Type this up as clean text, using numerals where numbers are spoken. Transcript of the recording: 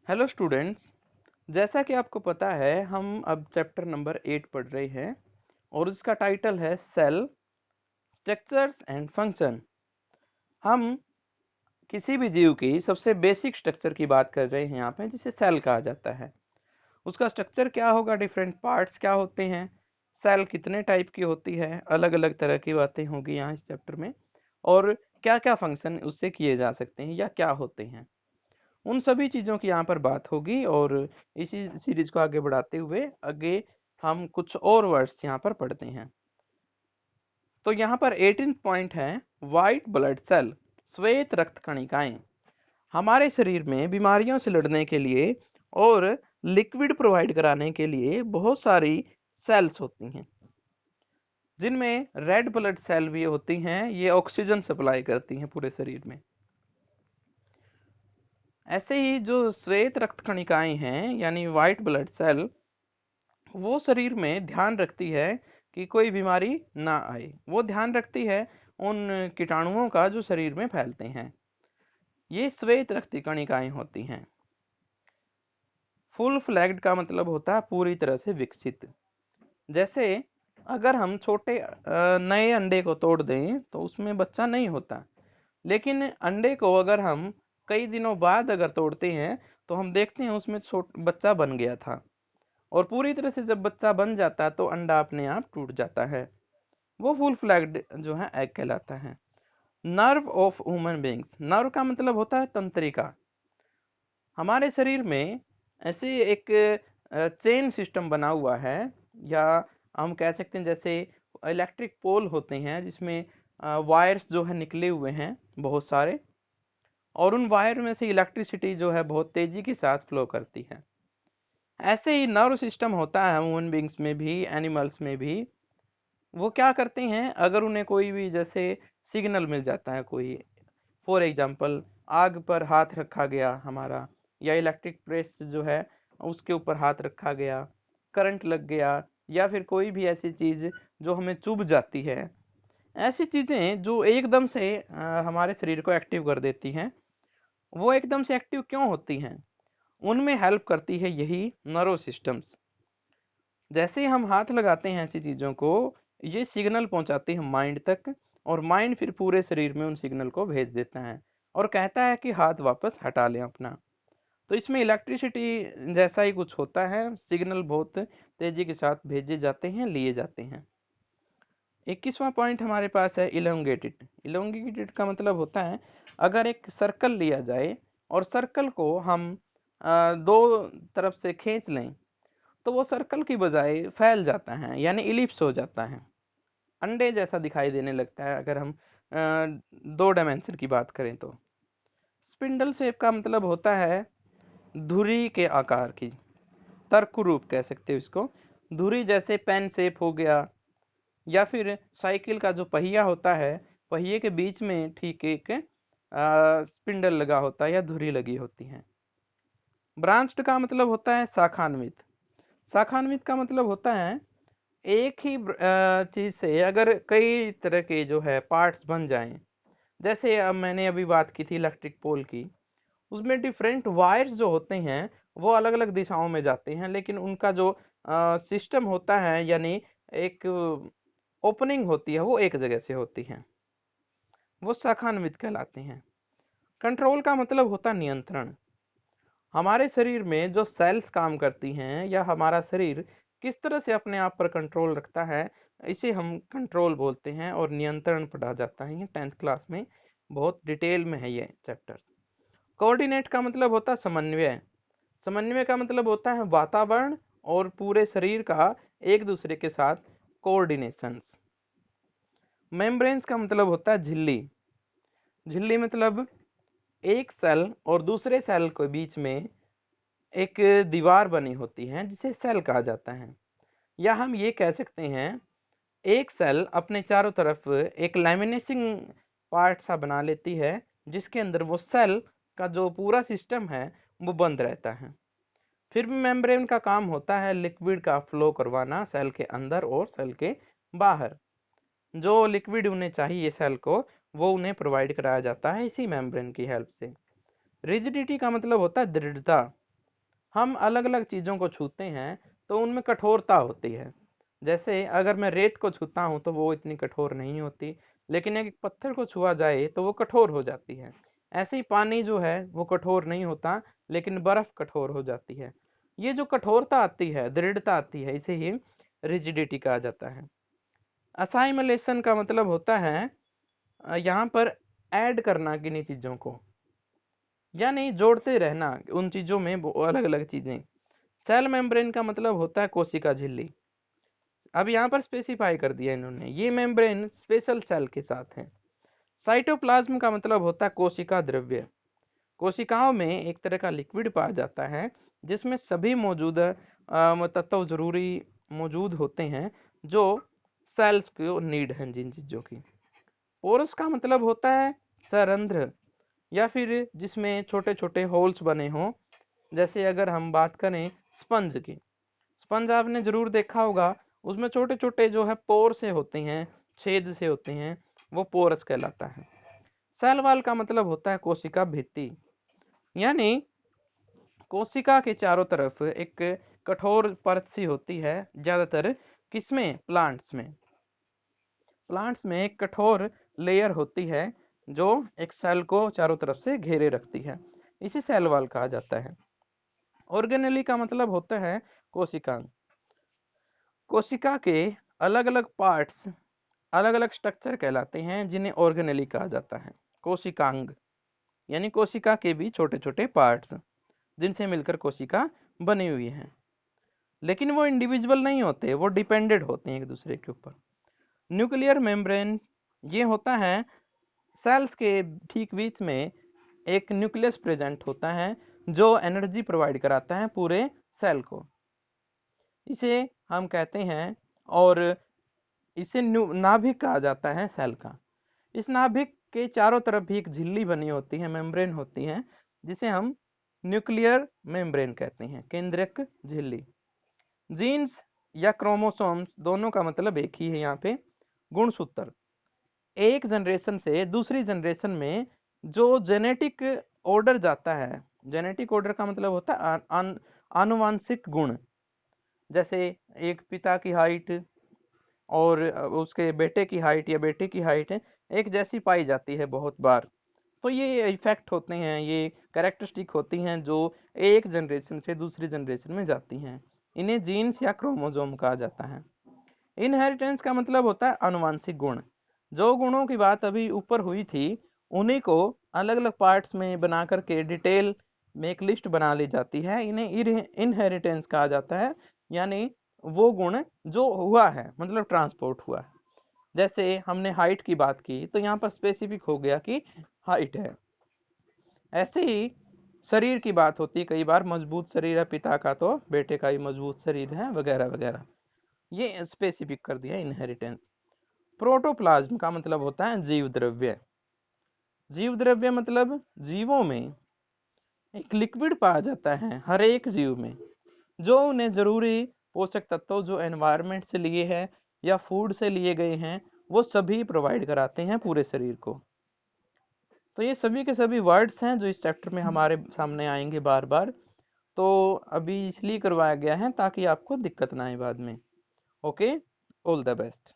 Hello students. जैसा कि आपको पता है हम अब चैप्टर नंबर 8 पढ़ रहे हैं और उसका टाइटल है सेल स्ट्रक्चर्स एंड फंक्शन। हम किसी भी जीव की सबसे बेसिक स्ट्रक्चर की बात कर रहे हैं यहाँ पे, जिसे सेल कहा जाता है। उसका स्ट्रक्चर क्या होगा, डिफरेंट पार्ट्स क्या होते हैं, सेल कितने टाइप की होती है, अलग अलग तरह की बातें होगी यहाँ इस चैप्टर में। और क्या क्या फंक्शन उससे किए जा सकते हैं या क्या होते हैं, उन सभी चीज़ों की यहाँ पर बात होगी। और इसी सीरीज को आगे बढ़ाते हुए आगे हम कुछ और वर्ड्स यहाँ पर पढ़ते हैं। तो यहाँ पर 18 पॉइंट है, वाइट ब्लड सेल, श्वेत रक्त कणिकाएं। हमारे शरीर में बीमारियों से लड़ने के लिए और लिक्विड प्रोवाइड कराने के लिए बहुत सारी सेल्स होती हैं, जिनमें रेड ब्लड सेल भी होती हैं। ये ऑक्सीजन सप्लाई करती हैं पूरे शरीर में। ऐसे ही जो श्वेत रक्त कणिकाएं हैं यानी व्हाइट ब्लड सेल, वो शरीर में ध्यान रखती है कि कोई बीमारी ना आए। वो ध्यान रखती है उन कीटाणुओं का जो शरीर में फैलते हैं। ये श्वेत रक्त कणिकाएं होती हैं। फुल फ्लैग्ड का मतलब होता है पूरी तरह से विकसित। जैसे अगर हम छोटे नए अंडे को तोड़ दें तो उसमें बच्चा नहीं होता, लेकिन अंडे को अगर हम कई दिनों बाद अगर तोड़ते हैं तो हम देखते हैं उसमें बच्चा बन गया था। और पूरी तरह से जब बच्चा बन जाता है तो अंडा अपने आप टूट जाता है। वो फुल फ्लैग्ड जो है एग कहलाता है। Nerve of human beings, nerve का मतलब होता है तंत्रिका। हमारे शरीर में ऐसे एक चेन सिस्टम बना हुआ है, या हम कह सकते हैं जैसे इलेक्ट्रिक पोल होते हैं जिसमें वायर्स जो है निकले हुए हैं बहुत सारे, और उन वायर में से इलेक्ट्रिसिटी जो है बहुत तेजी के साथ फ्लो करती है। ऐसे ही नर्व सिस्टम होता है ह्यूमन बींग्स में भी, एनिमल्स में भी। वो क्या करते हैं, अगर उन्हें कोई भी जैसे सिग्नल मिल जाता है, कोई फॉर एग्जांपल आग पर हाथ रखा गया हमारा, या इलेक्ट्रिक प्रेस जो है उसके ऊपर हाथ रखा गया, करंट लग गया, या फिर कोई भी ऐसी चीज जो हमें चुभ जाती है, ऐसी चीजें जो एकदम से हमारे शरीर को एक्टिव कर देती हैं। वो एकदम से एक्टिव क्यों होती हैं, उनमें हेल्प करती है यही नर्व सिस्टम्स। जैसे ही हम हाथ लगाते हैं ऐसी चीजों को, ये सिग्नल पहुंचाती है माइंड तक, और माइंड फिर पूरे शरीर में उन सिग्नल को भेज देता है और कहता है कि हाथ वापस हटा लें अपना। तो इसमें इलेक्ट्रिसिटी जैसा ही कुछ होता है, सिग्नल बहुत तेजी के साथ भेजे जाते हैं, लिए जाते हैं। 21वां पॉइंट हमारे पास है इलोंगेटेड। इलोंगेटेड का मतलब होता है, अगर एक सर्कल लिया जाए और सर्कल को हम दो तरफ से खींच लें तो वो सर्कल की बजाय फैल जाता है, यानी इलिप्स हो जाता है, अंडे जैसा दिखाई देने लगता है। अगर हम दो डायमेंशन की बात करें तो स्पिंडल शेप का मतलब होता है धुरी के आकार की, तर्क रूप कह सकते हो इसको। धुरी जैसे पेन शेप हो गया, या फिर साइकिल का जो पहिया होता है, पहिए के बीच में ठीक एक स्पिंडल लगा होता है या धुरी लगी होती है। ब्रांच्ड का मतलब होता है शाखान्वित। शाखान्वित का मतलब होता है एक ही चीज से अगर कई तरह के जो है पार्ट्स बन जाएं। जैसे अब मैंने अभी बात की थी इलेक्ट्रिक पोल की, उसमें डिफरेंट वायर्स जो होते हैं वो अलग अलग दिशाओं में जाते हैं, लेकिन उनका जो सिस्टम होता है यानी एक ओपनिंग होती है वो एक जगह से होती है, वो शाखान्वित कहलाते हैं। कंट्रोल का मतलब होता है नियंत्रण। हमारे शरीर में जो सेल्स काम करती हैं या हमारा शरीर किस तरह से अपने आप पर कंट्रोल रखता है, इसे हम कंट्रोल बोलते हैं, और नियंत्रण पढ़ा जाता है ये 10th क्लास में, बहुत डिटेल में है ये चैप्टर। कोऑर्डिनेट का मतलब होता है समन्वय। समन्वय का मतलब होता है वातावरण और पूरे शरीर का एक दूसरे के साथ कोऑर्डिनेशंस। मेम्ब्रेन्स का मतलब होता है झिल्ली। झिल्ली मतलब एक सेल और दूसरे सेल के बीच में एक दीवार बनी होती है जिसे सेल कहा जाता है। या हम ये कह सकते हैं एक सेल अपने चारों तरफ एक लैमिनेसिंग पार्ट सा बना लेती है, जिसके अंदर वो सेल का जो पूरा सिस्टम है वो बंद रहता है। फिर भी मेम्ब्रेन का काम होता है लिक्विड का फ्लो करवाना सेल के अंदर और सेल के बाहर। जो लिक्विड उन्हें चाहिए सेल को, वो उन्हें प्रोवाइड कराया जाता है इसी मेम्ब्रेन की हेल्प से। रिजिडिटी का मतलब होता है दृढ़ता। हम अलग अलग चीजों को छूते हैं तो उनमें कठोरता होती है। जैसे अगर मैं रेत को छूता हूं तो वो इतनी कठोर नहीं होती, लेकिन एक पत्थर को छुआ जाए तो वो कठोर हो जाती है। ऐसे ही पानी जो है वो कठोर नहीं होता, लेकिन बर्फ कठोर हो जाती है। ये जो कठोरता आती है, दृढ़ता आती है, इसे ही रिजिडिटी कहा जाता है। असाइमलेशन का मतलब होता है यहाँ पर ऐड करना किन्हीं चीजों को, यानी जोड़ते रहना उन चीजों में अलग अलग चीजें। सेल मेम्ब्रेन का मतलब होता है कोशिका झिल्ली। अब यहाँ पर स्पेसिफाई कर दिया इन्होंने, ये मेम्ब्रेन स्पेशल सेल के साथ है। साइटोप्लाज्म का मतलब होता है कोशिका द्रव्य। कोशिकाओं में एक तरह का लिक्विड पाया जाता है जिसमें सभी मौजूदा तत्व जरूरी मौजूद होते हैं जो सेल्स को नीड है जिन चीजों की। पोरस का मतलब होता है सरंध्र, या फिर जिसमें छोटे छोटे होल्स बने हों। जैसे अगर हम बात करें स्पंज की, स्पंज आपने जरूर देखा होगा, उसमें छोटे छोटे जो है पोर से होते हैं, छेद से होते हैं, वो पोरस कहलाता है। सेल वॉल का मतलब होता है कोशिका भित्ति, यानी कोशिका के चारों तरफ एक कठोर परत सी होती है। ज्यादातर किसमें? प्लांट्स में एक कठोर लेयर होती है जो एक सेल को चारों तरफ से घेरे रखती है, इसे सेल वॉल कहा जाता है। ऑर्गेनेली का मतलब होता है कोशिकांग। कोशिका के अलग अलग पार्ट्स अलग अलग स्ट्रक्चर कहलाते हैं जिन्हें ऑर्गेनेली कहा जाता है। कोशिकांग यानी कोशिका के भी छोटे छोटे पार्ट्स जिनसे मिलकर कोशिका बनी हुई है, लेकिन वो इंडिविजुअल नहीं होते, वो डिपेंडेंट होते हैं एक दूसरे के ऊपर। न्यूक्लियर मेम्ब्रेन ये होता है सेल्स के ठीक बीच में एक न्यूक्लियस प्रेजेंट होता है जो एनर्जी प्रोवाइड कराता है पूरे सेल को, इसे हम कहते हैं। और इसे नाभिक कहा जाता है सेल का। इस नाभिक के चारों तरफ भी एक झिल्ली बनी होती है, मेम्ब्रेन होती है, जिसे हम न्यूक्लियर मेम्ब्रेन कहते हैं, केंद्रक झिल्ली। जीन्स या क्रोमोसोम्स दोनों का मतलब एक ही है यहाँ पे। गुणसूत्र एक जनरेशन से दूसरी जनरेशन में जो जेनेटिक ऑर्डर जाता है, जेनेटिक ऑर्डर का मतलब होता है आनुवांशिक गुण। जैसे एक पिता की हाइट और उसके बेटे की हाइट या बेटे की हाइट एक जैसी पाई जाती है बहुत बार, तो ये इफेक्ट होते हैं, ये कैरेक्टरिस्टिक होती हैं जो एक जनरेशन से दूसरी जनरेशन में जाती हैं। इन्हें जीन्स या क्रोमोसोम कहा जाता है। इनहेरिटेंस का मतलब होता है आनुवांशिक गुण। जो गुणों की बात अभी ऊपर हुई थी उन्हीं को अलग अलग पार्ट्स में बना करके डिटेल में एक लिस्ट बना ली जाती है, इन्हें इनहेरिटेंस कहा जाता है। यानी वो गुण जो हुआ है, मतलब ट्रांसपोर्ट हुआ है। जैसे हमने हाइट की बात की तो यहाँ पर स्पेसिफिक हो गया कि हाइट है। ऐसे ही शरीर की बात होती है, कई बार मजबूत शरीर है पिता का तो बेटे का भी मजबूत शरीर है, वगैरह वगैरह, ये स्पेसिफिक कर दिया इनहेरिटेंस। प्रोटोप्लाज्म का मतलब होता है जीव द्रव्य। जीव द्रव्य मतलब जीवों में एक लिक्विड पाया जाता है, हर एक जीव में, जो उन्हें जरूरी पोषक तत्व जो एनवायरनमेंट से लिए हैं या फूड से लिए गए हैं वो सभी प्रोवाइड कराते हैं पूरे शरीर को। तो ये सभी के सभी वर्ड्स हैं जो इस चैप्टर में हमारे सामने आएंगे बार बार। तो अभी इसलिए करवाया गया है ताकि आपको दिक्कत ना आए बाद में। Okay, all the best.